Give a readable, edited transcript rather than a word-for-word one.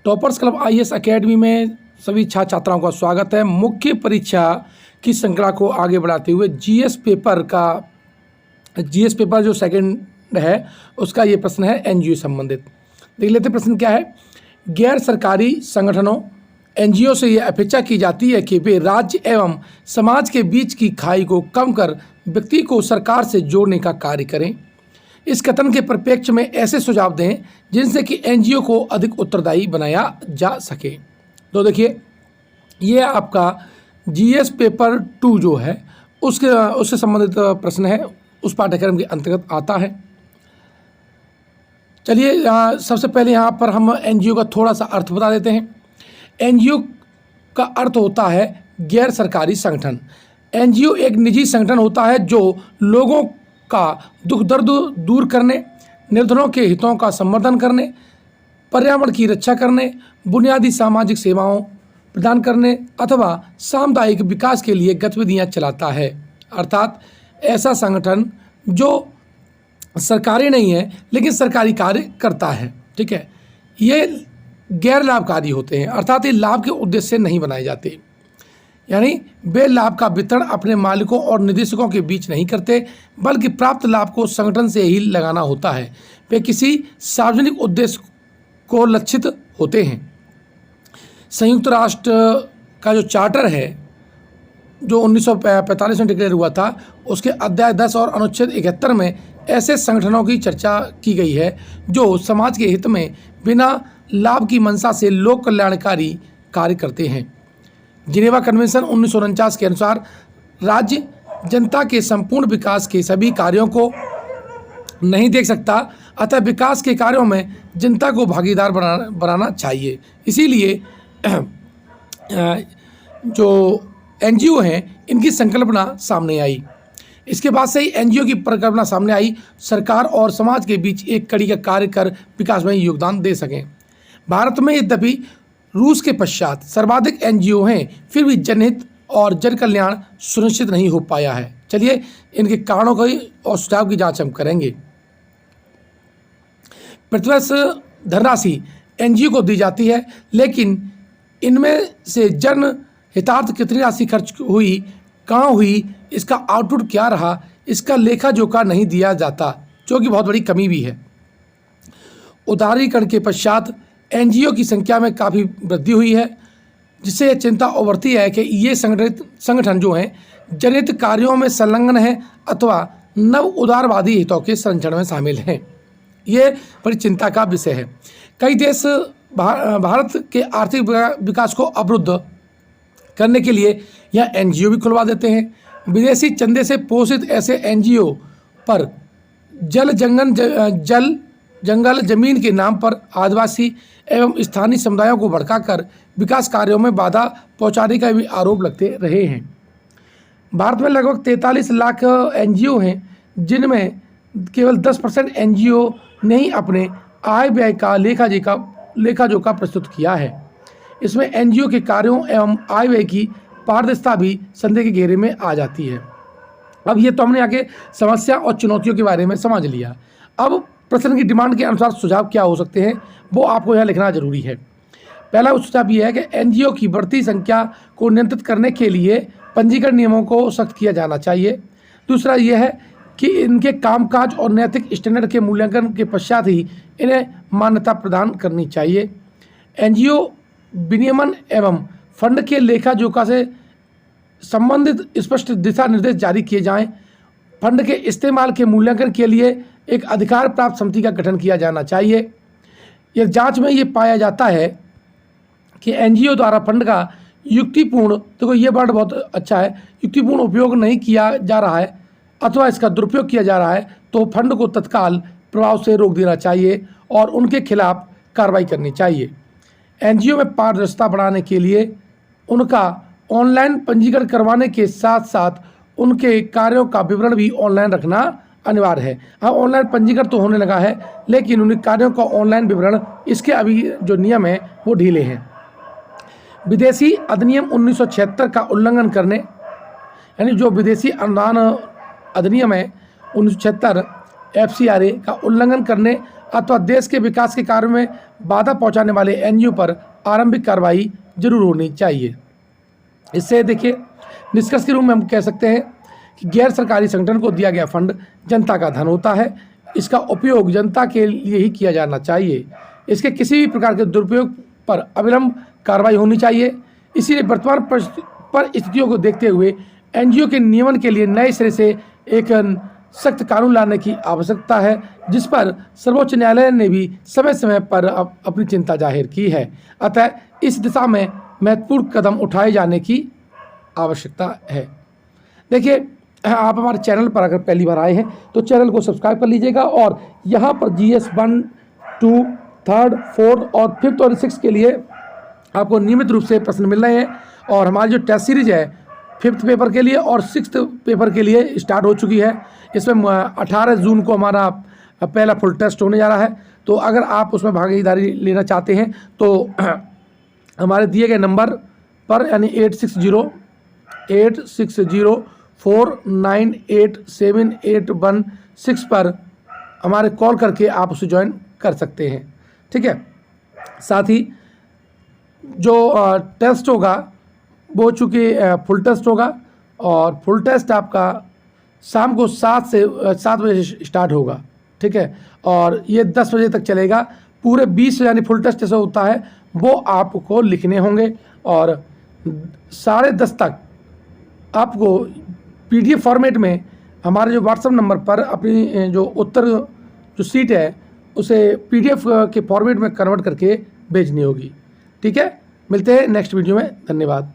Toppers club IAS academy में सभी छात्र छात्राओं का स्वागत है। मुख्य परीक्षा की श्रृंखला को आगे बढ़ाते हुए जीएस पेपर जो सेकंड है उसका ये प्रश्न है एनजीओ संबंधित। देख लेते प्रश्न क्या है। गैर सरकारी संगठनों एनजीओ से यह अपेक्षा की जाती है कि वे राज्य एवं समाज के बीच की खाई को कम कर व्यक्ति को सरकार से जोड़ने का कार्य करें। इस कथन के परिप्रेक्ष्य में ऐसे सुझाव दें जिनसे कि एनजीओ को अधिक उत्तरदायी बनाया जा सके। तो देखिए, ये आपका जीएस पेपर 2 जो है उससे संबंधित प्रश्न है, उस पाठ्यक्रम के अंतर्गत आता है। चलिए सबसे पहले यहाँ पर हम एनजीओ का थोड़ा सा अर्थ बता देते हैं। एनजीओ का अर्थ होता है गैर सरकारी संगठन। एनजीओ एक निजी संगठन होता है जो लोगों का दुख दर्द दूर करने, निर्धनों के हितों का संवर्धन करने, पर्यावरण की रक्षा करने, बुनियादी सामाजिक सेवाओं प्रदान करने अथवा सामुदायिक विकास के लिए गतिविधियां चलाता है। अर्थात ऐसा संगठन जो सरकारी नहीं है लेकिन सरकारी कार्य करता है। ठीक है, ये गैर लाभकारी होते हैं, अर्थात ये लाभ के उद्देश्य से नहीं बनाए जाते, यानी वे लाभ का वितरण अपने मालिकों और निदेशकों के बीच नहीं करते बल्कि प्राप्त लाभ को संगठन से ही लगाना होता है। वे किसी सार्वजनिक उद्देश्य को लक्षित होते हैं। संयुक्त राष्ट्र का जो चार्टर है जो 1945 में डिक्लेयर हुआ था, उसके अध्याय 10 और अनुच्छेद 71 में ऐसे संगठनों की चर्चा की गई है जो समाज के हित में बिना लाभ की मंशा से लोक कल्याणकारी कार्य करते हैं। जिनेवा कन्वेंशन 1949 के अनुसार राज्य जनता के संपूर्ण विकास के सभी कार्यों को नहीं देख सकता, अतः विकास के कार्यों में जनता को भागीदार बनाना चाहिए। इसीलिए जो एनजीओ हैं इनकी संकल्पना सामने आई। इसके बाद से ही एनजीओ की परिकल्पना सामने आई, सरकार और समाज के बीच एक कड़ी का कार्य कर विकास में योगदान दे सकें। भारत में यद्यपि रूस के पश्चात सर्वाधिक एनजीओ हैं, फिर भी जनहित और जन कल्याण सुनिश्चित नहीं हो पाया है। चलिए इनके कारणों की और सुझाव की जांच हम करेंगे। प्रतिवर्ष धनराशि एनजीओ को दी जाती है, लेकिन इनमें से जन हितार्थ कितनी राशि खर्च हुई, कहाँ हुई, इसका आउटपुट क्या रहा, इसका लेखा जोखा नहीं दिया जाता, जो कि बहुत बड़ी कमी भी है। उदारीकरण के पश्चात एनजीओ की संख्या में काफ़ी वृद्धि हुई है, जिससे यह चिंता उभरती है कि ये संगठन जो हैं जनहित कार्यों में संलग्न हैं अथवा नव उदारवादी हितों के संरक्षण में शामिल हैं। ये बड़ी चिंता का विषय है। कई देश भारत के आर्थिक विकास को अवरुद्ध करने के लिए यह एनजीओ भी खुलवा देते हैं। विदेशी चंदे से पोषित ऐसे एनजीओ पर जंगल जमीन के नाम पर आदिवासी एवं स्थानीय समुदायों को भड़काकर विकास कार्यों में बाधा पहुंचाने का भी आरोप लगते रहे हैं। भारत में लगभग 43 लाख एनजीओ हैं, जिनमें केवल 10% एनजीओ ने ही अपने आय व्यय का लेखा जोखा प्रस्तुत किया है। इसमें एनजीओ के कार्यों एवं आय व्यय की पारदर्शिता भी संदेह के घेरे में आ जाती है। अब ये तो हमने आगे समस्या और चुनौतियों के बारे में समझ लिया। अब प्रश्न की डिमांड के अनुसार सुझाव क्या हो सकते हैं वो आपको यहाँ लिखना जरूरी है। पहला सुझाव ये है कि एनजीओ की बढ़ती संख्या को नियंत्रित करने के लिए पंजीकरण नियमों को सख्त किया जाना चाहिए। दूसरा यह है कि इनके कामकाज और नैतिक स्टैंडर्ड के मूल्यांकन के पश्चात ही इन्हें मान्यता प्रदान करनी चाहिए। एनजीओ विनियमन एवं फंड के लेखा जोखा से संबंधित स्पष्ट दिशा निर्देश जारी किए जाएं। फंड के इस्तेमाल के मूल्यांकन के लिए एक अधिकार प्राप्त समिति का गठन किया जाना चाहिए। यह जांच में ये पाया जाता है कि एनजीओ द्वारा फंड का युक्तिपूर्ण, देखो ये वर्ड बहुत अच्छा है, युक्तिपूर्ण उपयोग नहीं किया जा रहा है अथवा इसका दुरुपयोग किया जा रहा है तो फंड को तत्काल प्रभाव से रोक देना चाहिए और उनके खिलाफ कार्रवाई करनी चाहिए। एनजीओ में पारदर्शिता बढ़ाने के लिए उनका ऑनलाइन पंजीकरण करवाने के साथ साथ उनके कार्यों का विवरण भी ऑनलाइन रखना अनिवार्य है। हाँ, ऑनलाइन पंजीकरण तो होने लगा है, लेकिन उन कार्यों का ऑनलाइन विवरण, इसके अभी जो नियम है वो ढीले हैं। विदेशी अधिनियम 1976 का उल्लंघन करने, यानी जो विदेशी अनुदान अधिनियम है 1976 FCRA का उल्लंघन करने अथवा देश के विकास के कार्य में बाधा पहुंचाने वाले एनजीओ पर आरंभिक कार्रवाई जरूर होनी चाहिए। इससे देखिए निष्कर्ष के रूप में हम कह सकते हैं कि गैर सरकारी संगठन को दिया गया फंड जनता का धन होता है, इसका उपयोग जनता के लिए ही किया जाना चाहिए। इसके किसी भी प्रकार के दुरुपयोग पर अविलंब कार्रवाई होनी चाहिए। इसीलिए वर्तमान परिस्थितियों को देखते हुए एनजीओ के नियमन के लिए नए सिरे से एक सख्त कानून लाने की आवश्यकता है, जिस पर सर्वोच्च न्यायालय ने भी समय समय पर अपनी चिंता जाहिर की है। अतः इस दिशा में महत्वपूर्ण कदम उठाए जाने की आवश्यकता है। देखिए आप हमारे चैनल पर अगर पहली बार आए हैं तो चैनल को सब्सक्राइब कर लीजिएगा और यहाँ पर GS 1, 2, 3, 4 और 5th और 6th के लिए आपको नियमित रूप से प्रश्न मिल रहे हैं। और हमारी जो टेस्ट सीरीज है 5th पेपर के लिए और 6th पेपर के लिए स्टार्ट हो चुकी है। इसमें 18 जून को हमारा पहला फुल टेस्ट होने जा रहा है। तो अगर आप उसमें भागीदारी लेना चाहते हैं तो हमारे दिए गए नंबर पर यानी 8604987816 पर हमारे कॉल करके आप उसे ज्वाइन कर सकते हैं। ठीक है, साथ ही जो टेस्ट होगा वो चूँकि फुल टेस्ट होगा और फुल टेस्ट आपका शाम को 7 बजे स्टार्ट होगा। ठीक है, और ये 10 बजे तक चलेगा। पूरे 20 यानी फुल टेस्ट जैसा होता है वो आपको लिखने होंगे और 10:30 तक आपको PDF फॉर्मेट में हमारे जो व्हाट्सएप नंबर पर अपनी जो उत्तर जो सीट है उसे PDF के फॉर्मेट में कन्वर्ट करके भेजनी होगी। ठीक है, मिलते हैं नेक्स्ट वीडियो में। धन्यवाद।